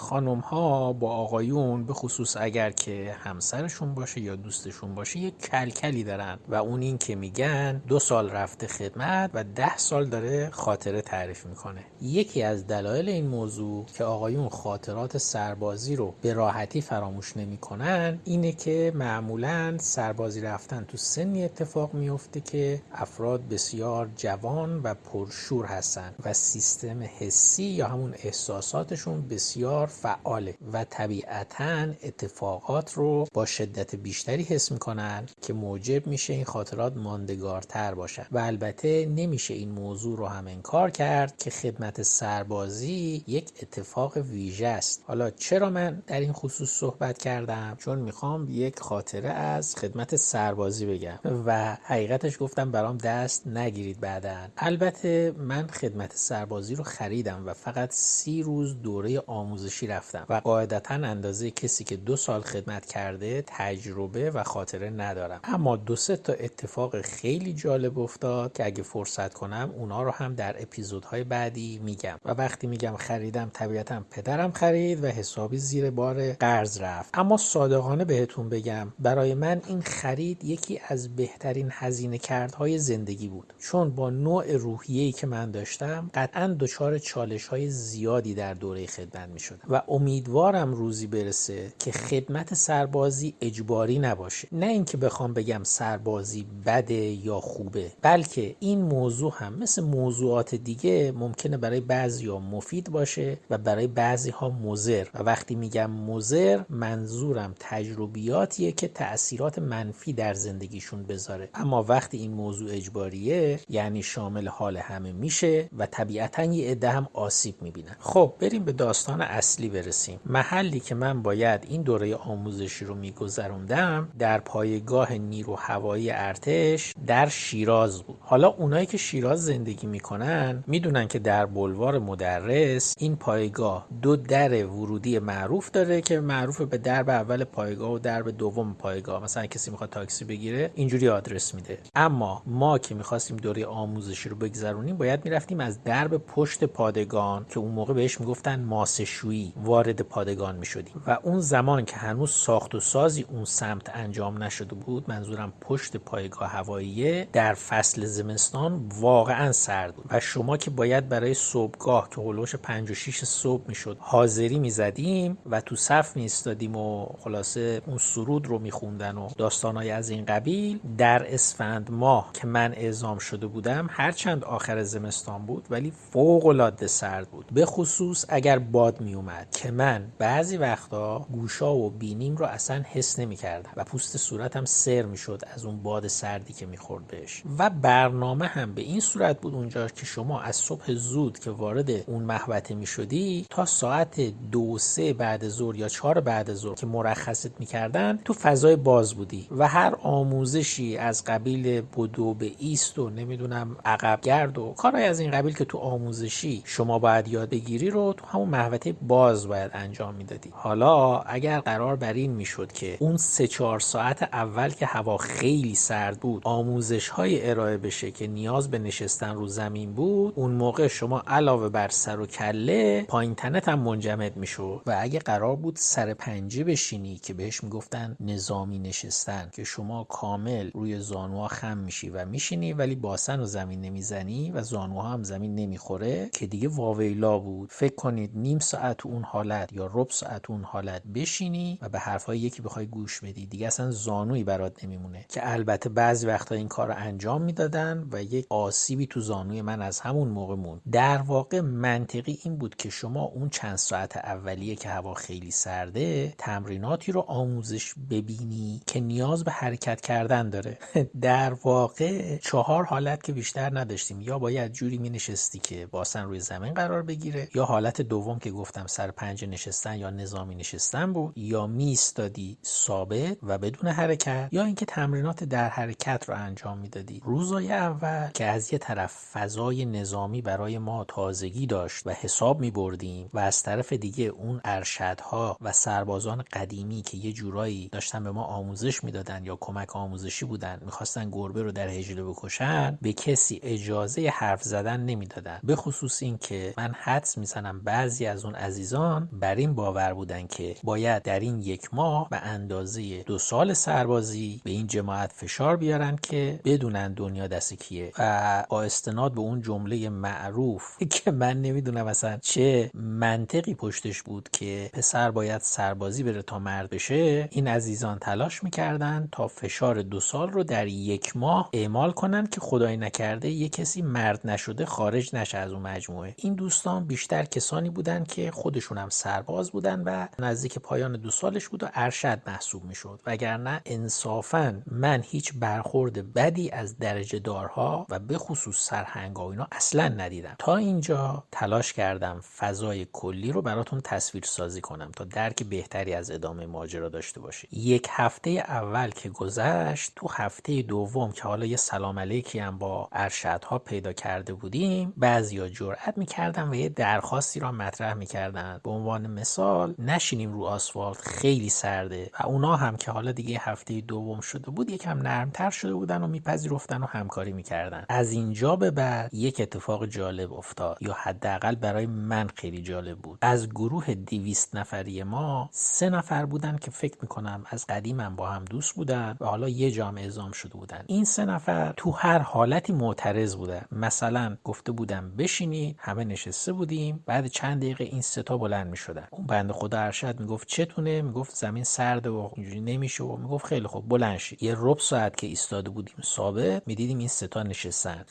خانم ها با آقایون به خصوص اگر که همسرشون باشه یا دوستشون باشه یک کلکلی دارن و اون این که میگن 2 سال رفته خدمت و 10 سال داره خاطره تعریف میکنه. یکی از دلایل این موضوع که آقایون خاطرات سربازی رو به راحتی فراموش نمیکنن اینه که معمولاً سربازی رفتن تو سنی اتفاق میفته که افراد بسیار جوان و پرشور هستن و سیستم حسی یا همون احساساتشون بسیار فعاله و طبیعتاً اتفاقات رو با شدت بیشتری حس میکنن که موجب میشه این خاطرات ماندگارتر باشن. و البته نمیشه این موضوع رو هم انکار کرد که خدمت سربازی یک اتفاق ویژه است. حالا چرا من در این خصوص صحبت کردم؟ چون میخوام یک خاطره از خدمت سربازی بگم و حقیقتش گفتم برام دست نگیرید بعداً. البته من خدمت سربازی رو خریدم و فقط 30 روز دوره آموزشی رفتم و قاعدتاً اندازه کسی که 2 سال خدمت کرده تجربه و خاطره ندارم. اما 2-3 تا اتفاق خیلی جالب افتاد که اگه فرصت کنم اونا رو هم در اپیزودهای بعدی میگم. و وقتی میگم خریدم طبیعتاً پدرم خرید و حسابی زیر بار قرض رفت. اما صادقانه بهتون بگم برای من این خرید یکی از بهترین هزینه کردهای زندگی بود، چون با نوع روحیه‌ای که من داشتم قطعاً دچار چالش‌های زیادی در دوره خدمت می‌شدم و امیدوارم روزی برسه که خدمت سربازی اجباری نباشه. نه اینکه بخوام بگم سربازی بده یا خوبه، بلکه این موضوع هم مثل موضوعات دیگه ممکنه برای بعضیا مفید باشه و برای بعضی‌ها مضر. و وقتی میگم مضر منظورم تجربیاتیه که تأثیرات منفی در زندگیشون بذاره. اما وقتی این موضوع اجباریه یعنی شامل حال همه میشه و طبیعتاً یه عده هم آسیب میبینن. خب بریم به داستان اصلی برسیم. محلی که من باید این دوره آموزشی رو میگذروندم در پایگاه نیرو هوایی ارتش در شیراز بود. حالا اونایی که شیراز زندگی میکنن میدونن که در بلوار مدرس این پایگاه 2 در ورودی معروف داره که معروف به درب اول پایگاه و درب دوم پایگاه. مثلا کسی میخواد تاکسی بگیره اینجوری آدرس میده. اما ما که میخواستیم دوره آموزشی رو بگذرونیم باید میرفتیم از درب پشت پادگان که اون موقع بهش میگفتن ماسه‌شویی وارد پادگان میشدیم و اون زمان که هنوز ساخت و سازی اون سمت انجام نشده بود، منظورم پشت پایگاه هواییه، در فصل زمستان واقعا سرد بود و شما که باید برای صبحگاه که هولوش 5 و 6 صبح میشد حاضری میزدیم و تو صف میستادیم و خلاصه اون سرود رو میخوندن و داستانای از این قبیل. در اسفند ماه که من اعزام شده بودم هرچند آخر زمستان بود ولی فوق العاده سرد بود، به خصوص اگر باد می اومد که من بعضی وقتا گوشا و بینیم رو اصلا حس نمی کردم و پوست صورتم سر می شد از اون باد سردی که می خورد بهش. و برنامه هم به این صورت بود اونجا که شما از صبح زود که وارد اون محوطه می شدی تا ساعت 2-3 بعد ظهر یا 4 بعد ظهر که مرخصت می کردن تو فضای باز بودی و هر آموزشی از قبیل بدو به ایست و نمیدونم عقب گرد و کارهای از این قبیل که تو آموزشی شما باید یاد بگیری رو تو همون محوطه باز باید انجام میدادی. حالا اگر قرار بر این میشد که اون 3-4 ساعت اول که هوا خیلی سرد بود آموزش های ارائه بشه که نیاز به نشستن رو زمین بود، اون موقع شما علاوه بر سر و کله پایین تنت هم منجمد میشد. و اگه قرار بود سر پنجه بشینی که بهش میگفتن نظامی نشستن که شما کامل روی زانوها خم میشی و میشینی ولی باسن و زمین نمیزنی و زانوها هم زمین نمیخوره، که دیگه واویلا بود. فکر کنید نیم ساعت اون حالت یا ربع ساعت اون حالت بشینی و به حرفای یکی بخوای گوش بدی، دیگه اصلا زانویی برات نمیمونه. که البته بعضی وقتا این کار رو انجام میدادن و یک آسیبی تو زانوی من از همون موقع موند. در واقع منطقی این بود که شما اون چند ساعت اولیه که هوا خیلی سرده تمریناتی رو آموزش ببینی که نیاز به حرکت کردن داره. در واقع 4 حالت که بیشتر نداشتیم. یا باید جوری می نشستی که باسن روی زمین قرار بگیره، یا حالت دوم که گفتم سر پنجه نشستن یا نظامی نشستن بود، یا می ایستادی ثابت و بدون حرکت، یا اینکه تمرینات در حرکت رو انجام میدادی. روزای اول که از یه طرف فضای نظامی برای ما تازگی داشت و حساب می بردیم و از طرف دیگه اون ارشدها و سربازان قدیمی که یه جورایی داشتن به ما آموزش میدادن یا کمک آموزشی بودن میخواستن گربه رو در هجله بکشن، به کسی اجازه حرف زدن نمیدادن. به خصوص این که من حدس میزنم بعضی از اون عزیزا عزیزان بر این باور بودن که باید در این 1 ماه به اندازه 2 سال سربازی به این جماعت فشار بیارن که بدونن دنیا دست کیه و با استناد به اون جمله معروف که من نمیدونم اصلا چه منطقی پشتش بود که پسر باید سربازی بره تا مرد بشه، این عزیزان تلاش میکردن تا فشار 2 سال رو در 1 ماه اعمال کنن که خدای نکرده یه کسی مرد نشده خارج نشه از اون مجموعه. این دوستان بیشتر کسانی بودن که خودشون هم سرباز بودن و نزدیک پایان 2 سالش بود و ارشد محسوب میشد، وگرنه انصافاً من هیچ برخورد بدی از درجه دارها و به خصوص سرهنگا و اینا اصلا ندیدم. تا اینجا تلاش کردم فضای کلی رو براتون تصویر سازی کنم تا درک بهتری از ادامه ماجرا داشته باشید. 1 هفته اول که گذشت، تو هفته دوم که حالا یه سلام علیکی هم با ارشدها پیدا کرده بودیم، بعضیا جرئت میکردن و یه درخواستی را مطرح میکردن، به عنوان مثال نشینیم رو آسفالت خیلی سرده، و اونا هم که حالا دیگه هفته دوم شده بود یکم نرمتر شده بودن و میپذیرفتن و همکاری میکردن. از اینجا به بعد یک اتفاق جالب افتاد، یا حداقل برای من خیلی جالب بود. از گروه 200 نفری ما 3 نفر بودن که فکر میکنم از قدیمم با هم دوست بودن و حالا یه جا هم اعزام شده بودن. این 3 نفر تو هر حالتی معترض بودن. مثلا گفته بودم بشینید، همه نشسته بودیم، بعد چند دقیقه این 3 تا بلند میشدن. اون بنده خدا ارشد میگفت چتونه؟ میگفت زمین سرده و اینجوری نمیشه، و میگفت خیلی خوب بلند شید. یه ربع ساعت که ایستاده بودیم ثابت، میدیدیم این 3 تا نشستن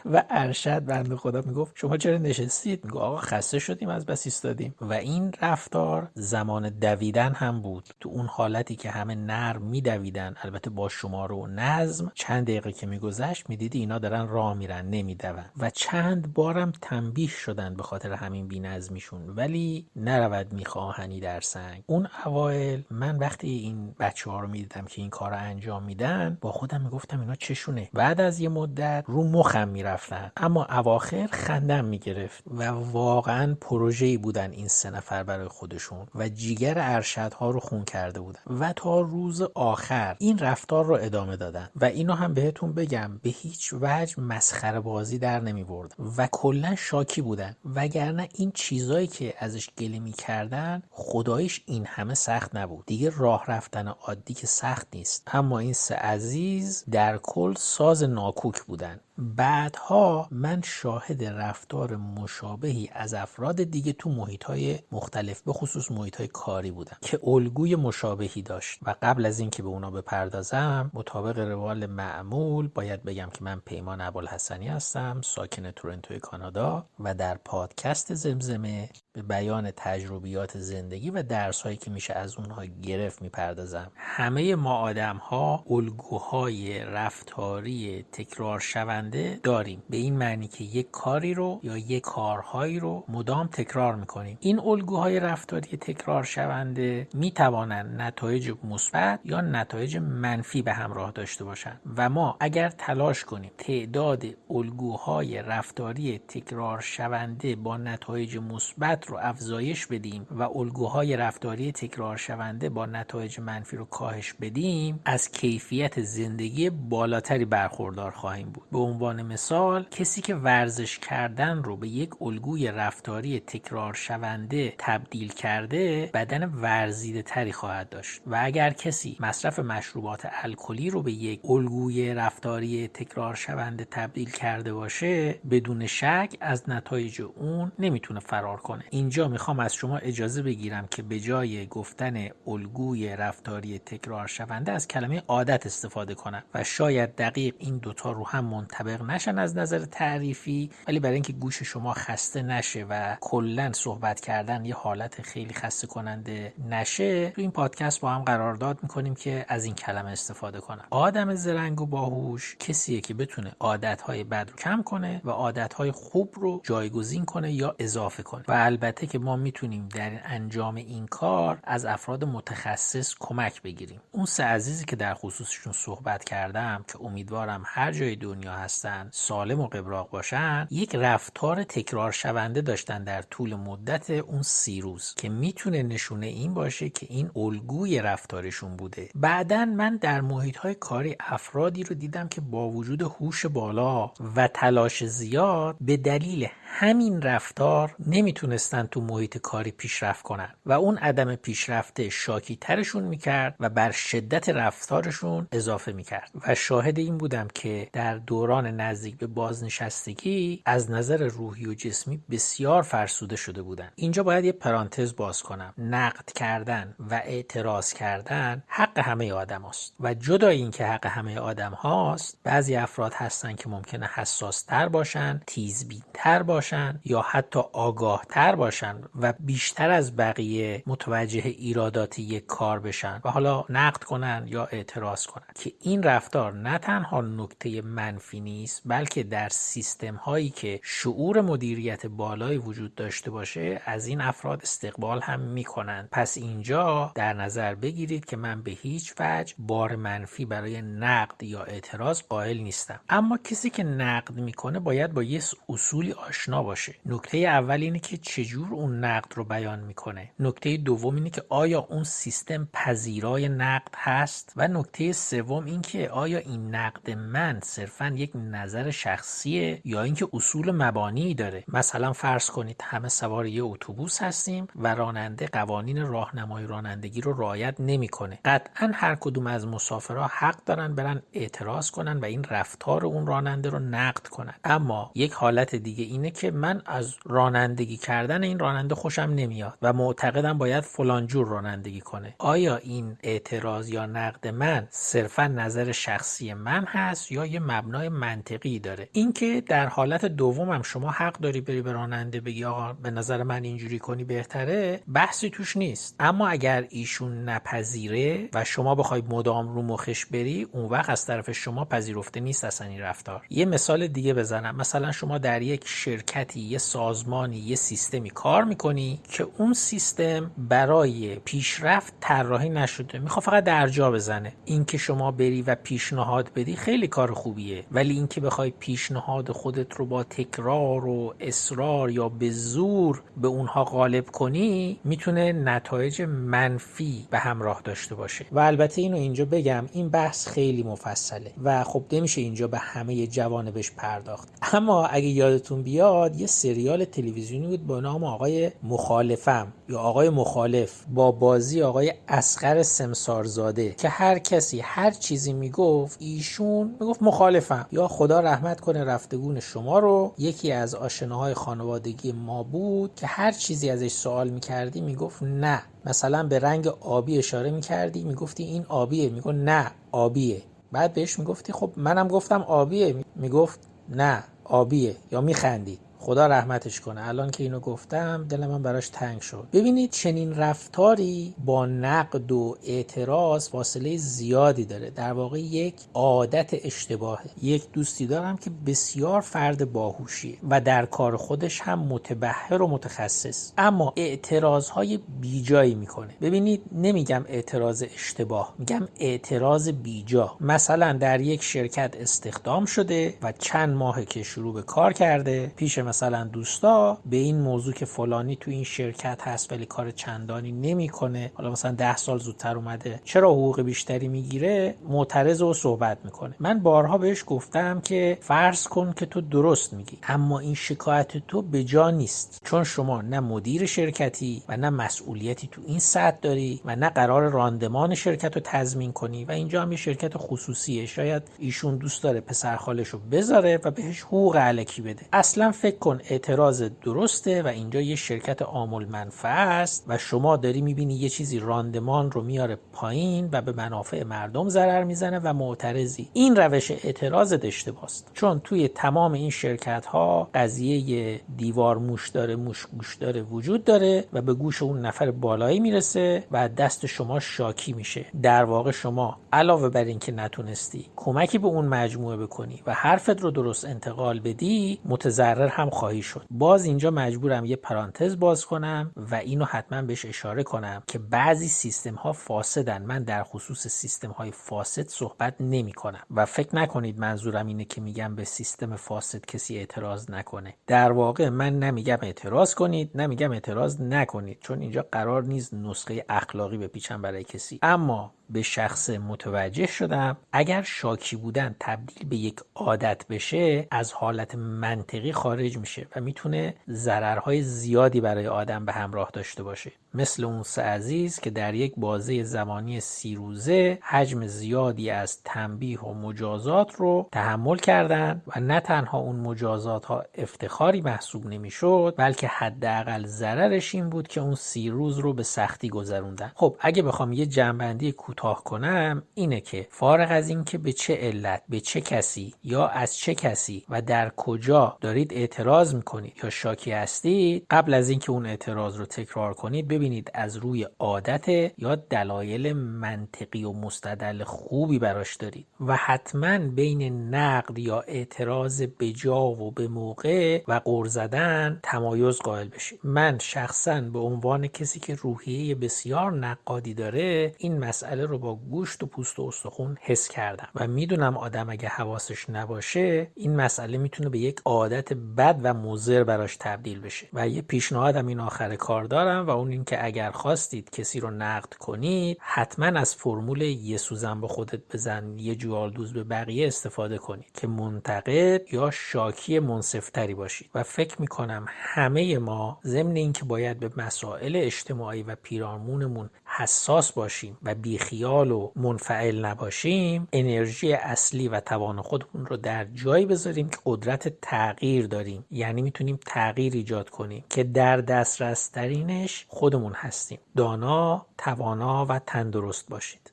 و ارشد بنده خدا میگفت شما چرا نشستید؟ میگفت آقا خسته شدیم از بس ایستادیم. و این رفتار زمان دویدن هم بود. تو اون حالتی که همه نرم میدویدن، البته با شماره و نظم، چند دقیقه که میگذشت میدیدی اینا دارن راه میرن نمیدون. و چند بارم تنبیه شدن به خاطر همین بی‌نظمیشون، ولی نرود میخواهنی در سنگ. اون اوایل من وقتی این بچه‌ها رو میدیدم که این کارو انجام میدن، با خودم میگفتم اینا چشونه. بعد از یه مدت رو مخم میرفتن، اما اواخر خندم میگرفت و واقعا پروژه‌ای بودن این 3 نفر برای خودشون و جیگر ارشدها رو خون کرده بودن و تا روز آخر این رفتار رو ادامه دادن. و اینو هم بهتون بگم به هیچ وجه مسخره بازی در نمی‌بردن و کلا شاکی بودن، وگرنه این چیزایی که ازش گله می‌کردن خداییش این همه سخت نبود. دیگه راه رفتن عادی که سخت نیست، اما این 3 عزیز در کل ساز ناکوک بودن. بعدها من شاهد رفتار مشابهی از افراد دیگه تو محیط‌های مختلف، به خصوص محیط‌های کاری بودم که الگوی مشابهی داشت. و قبل از اینکه به اونا بپردازم، مطابق روال معمول باید بگم که من پیمان ابوالحسنی هستم، ساکن تورنتو کانادا، و در پادکست زمزمه به بیان تجربیات زندگی و درس‌هایی که میشه از اونها گرفت میپردازم. همه ما آدم‌ها الگوهای رفتاری تکرار شونده داریم، به این معنی که یک کاری رو یا یک کارهایی رو مدام تکرار میکنیم. این الگوهای رفتاری تکرار شونده میتوانند نتایج مثبت یا نتایج منفی به همراه داشته باشند و ما اگر تلاش کنیم تعداد الگوهای رفتاری تکرار شونده با نتایج مثبت رو افزایش بدیم و الگوهای رفتاری تکرار شونده با نتایج منفی رو کاهش بدیم، از کیفیت زندگی بالاتری برخوردار خواهیم بود. به عنوان مثال، کسی که ورزش کردن رو به یک الگوی رفتاری تکرار شونده تبدیل کرده، بدن ورزیده تری خواهد داشت. و اگر کسی مصرف مشروبات الکلی رو به یک الگوی رفتاری تکرار شونده تبدیل کرده باشه، بدون شک از نتایج اون نمیتونه فرار کنه. اینجا میخوام از شما اجازه بگیرم که به جای گفتن الگوی رفتاری تکرار شونده از کلمه عادت استفاده کنم و شاید دقیق این دوتا رو هم منطبق نشن از نظر تعریفی، ولی برای اینکه گوش شما خسته نشه و کلا صحبت کردن یه حالت خیلی خسته کننده نشه، تو این پادکست با هم قرارداد میکنیم که از این کلمه استفاده کنم. آدم زرنگ و باهوش کسیه که بتونه عادتهای بد رو کم کنه و عادتهای خوب رو جایگزین کنه یا اضافه کنه. و البته که ما میتونیم در انجام این کار از افراد متخصص کمک بگیریم. اون 3 عزیزی که در خصوصشون صحبت کردم که امیدوارم هر جای دنیا هستن سالم و قبراق باشن، یک رفتار تکرار شونده داشتن در طول مدت اون 30 روز که میتونه نشونه این باشه که این الگوی رفتارشون بوده. بعدن من در محیط‌های کاری افرادی رو دیدم که با وجود هوش بالا و تلاش زیاد به دلیل همین رفتار نمیتونستن میتونستن تو محیط کاری پیشرفت کنن و اون عدم پیشرفته شاکی ترشون میکرد و بر شدت رفتارشون اضافه میکرد و شاهد این بودم که در دوران نزدیک به بازنشستگی از نظر روحی و جسمی بسیار فرسوده شده بودن. اینجا باید یه پرانتز باز کنم. نقد کردن و اعتراض کردن حق همه آدم هاست و جدای این که حق همه آدم هاست، بعضی افراد هستن که ممکنه حساس تر باشن، تیزبین تر باشن یا حتی آگاه تر باشن و بیشتر از بقیه متوجه ایرادات یک کار بشن و حالا نقد کنن یا اعتراض کنن که این رفتار نه تنها نکته منفی نیست، بلکه در سیستم هایی که شعور مدیریت بالایی وجود داشته باشه از این افراد استقبال هم میکنن. پس اینجا در نظر بگیرید که من به هیچ وجه بار منفی برای نقد یا اعتراض قائل نیستم، اما کسی که نقد میکنه باید با یه اصولی آشنا باشه. نکته اول اینه که چجور اون نقد رو بیان میکنه. نکته دوم اینه که آیا اون سیستم پذیرای نقد هست و نکته سوم این که آیا این نقد من صرفاً یک نظر شخصیه یا اینکه اصول مبانی داره. مثلا فرض کنید همه سوار یه اتوبوس هستیم و راننده قوانین راهنمای رانندگی رو رعایت نمیکنه. قطعاً هر کدوم از مسافرها حق دارن برن اعتراض کنن و این رفتار اون راننده رو نقد کنن. اما یک حالت دیگه اینه که من از رانندگی کردن این راننده خوشم نمیاد و معتقدم باید فلان جور رانندگی کنه. آیا این اعتراض یا نقد من صرفا نظر شخصی من هست یا یه مبنای منطقی داره؟ اینکه در حالت دومم شما حق داری بری به راننده بگی آقا به نظر من اینجوری کنی بهتره، بحثی توش نیست. اما اگر ایشون نپذیره و شما بخوای مدام رو مخش بری، اون وقت از طرف شما پذیرفته نیست اصلا این رفتار. یه مثال دیگه بزنم. مثلا شما در یک شرکتی، یه سازمانی، یه سیستمی کار میکنی که اون سیستم برای پیشرفت طراحی نشده، میخواد فقط درجا بزنه. این که شما بری و پیشنهاد بدی خیلی کار خوبیه، ولی این که بخوای پیشنهاد خودت رو با تکرار و اصرار یا به زور به اونها غالب کنی میتونه نتایج منفی به همراه داشته باشه. و البته اینو اینجا بگم، این بحث خیلی مفصله و خب نمیشه اینجا به همه جوانبش پرداخت. اما اگه یادتون بیاد یه سریال تلویزیونی بود با نام آقای مخالفم یا آقای مخالف با بازی آقای اصغر سمسارزاده که هر کسی هر چیزی میگفت ایشون میگفت مخالفم. یا خدا رحمت کنه رفتگون شما رو، یکی از آشناهای خانوادگی ما بود که هر چیزی ازش سوال میکردی میگفت نه. مثلا به رنگ آبی اشاره میکردی میگفتی این آبیه، میگفت نه آبیه. بعد بهش میگفتی خب منم گفتم آبیه، میگفت نه آبیه یا میخندید. خدا رحمتش کنه. الان که اینو گفتم دل من براش تنگ شد. ببینید چنین رفتاری با نقد و اعتراض فاصله زیادی داره. در واقع یک عادت اشتباهه. یک دوستی دارم که بسیار فرد باهوشیه و در کار خودش هم متبحر و متخصص، اما اعتراضهای بیجایی میکنه. ببینید نمیگم اعتراض اشتباه، میگم اعتراض بیجا. مثلا در یک شرکت استخدام شده و چند ماه که شروع به کار کرده، پیش مثلا دوستا به این موضوع که فلانی تو این شرکت هست ولی کار چندانی نمیکنه، حالا مثلا 10 سال زودتر اومده، چرا حقوق بیشتری میگیره، معترض و صحبت میکنه. من بارها بهش گفتم که فرض کن که تو درست میگی، اما این شکایت تو به جا نیست، چون شما نه مدیر شرکتی و نه مسئولیتی تو این سطح داری و نه قرار راندمان شرکت رو تضمین کنی و اینجا هم یه شرکت خصوصیه. شاید ایشون دوست داره پسرخالش رو بذاره و بهش حقوق الکی بده. اصلا فکر کن اعتراض درسته و اینجا یه شرکت عامل منفعه است و شما داری میبینی یه چیزی راندمان رو میاره پایین و به منافع مردم ضرر میزنه و معترضی. این روش اعتراض اشتباهه، چون توی تمام این شرکت ها قضیه دیوار موش داره موش گوش داره وجود داره و به گوش اون نفر بالایی میرسه و دست شما شاکی میشه. در واقع شما علاوه بر این که نتونستی کمکی به اون مجموعه بکنی و حرفت رو درست انتقال بدی، متضرر هم خواهی شد. باز اینجا مجبورم یه پرانتز باز کنم و اینو حتما بهش اشاره کنم که بعضی سیستم ها فاسدن. من در خصوص سیستم های فاسد صحبت نمی کنم و فکر نکنید منظورم اینه که میگم به سیستم فاسد کسی اعتراض نکنه. در واقع من نمیگم اعتراض کنید، نمیگم اعتراض نکنید، چون اینجا قرار نیست نسخه اخلاقی بپیچم برای کسی، اما به شخص متوجه شدم اگر شاکی بودن تبدیل به یک عادت بشه از حالت منطقی خارج میشه و میتونه ضررهای زیادی برای آدم به همراه داشته باشه. مثل اون 3 عزیز که در یک بازه زمانی 30 روزه حجم زیادی از تنبیه و مجازات رو تحمل کردن و نه تنها اون مجازات ها افتخاری محسوب نمیشد بلکه حداقل ضررش این بود که اون 30 روز رو به سختی گذروندن. خب اگه بخوام یه جنبندی کوتاه کنم اینه که فارغ از این که به چه علت، به چه کسی یا از چه کسی و در کجا دارید اعتراض میکنید یا شاکی هستید، قبل از اینکه اون اعتراض رو تکرار کنید ببینید از روی عادت یا دلایل منطقی و مستدل خوبی براش دارید و حتما بین نقد یا اعتراض بجا و به موقع و غر زدن تمایز قائل بشید. من شخصا به عنوان کسی که روحیه بسیار نقادی داره این مسئله رو با گوشت و پوست و استخون حس کردم و میدونم آدم اگه حواسش نباشه این مسئله میتونه به یک عادت بد و مضر براش تبدیل بشه. و یه پیشنهادم این آخر کار دارم و اون این که اگر خواستید کسی رو نقد کنید حتما از فرمول یه سوزن به خودت بزن یه جوالدوز به بقیه استفاده کنید که منتقد یا شاکی منصفتری باشید. و فکر میکنم همه ما ضمن این که باید به مسائل اجتماعی و پیرامونمون حساس باشیم و بیخیال و منفعل نباشیم، انرژی اصلی و توان خودمون رو در جایی بذاریم که قدرت تغییر داریم. یعنی میتونیم تغییر ایجاد کنیم که در دسترس ترینش خودمون هستیم. دانا، توانا و تندرست باشید.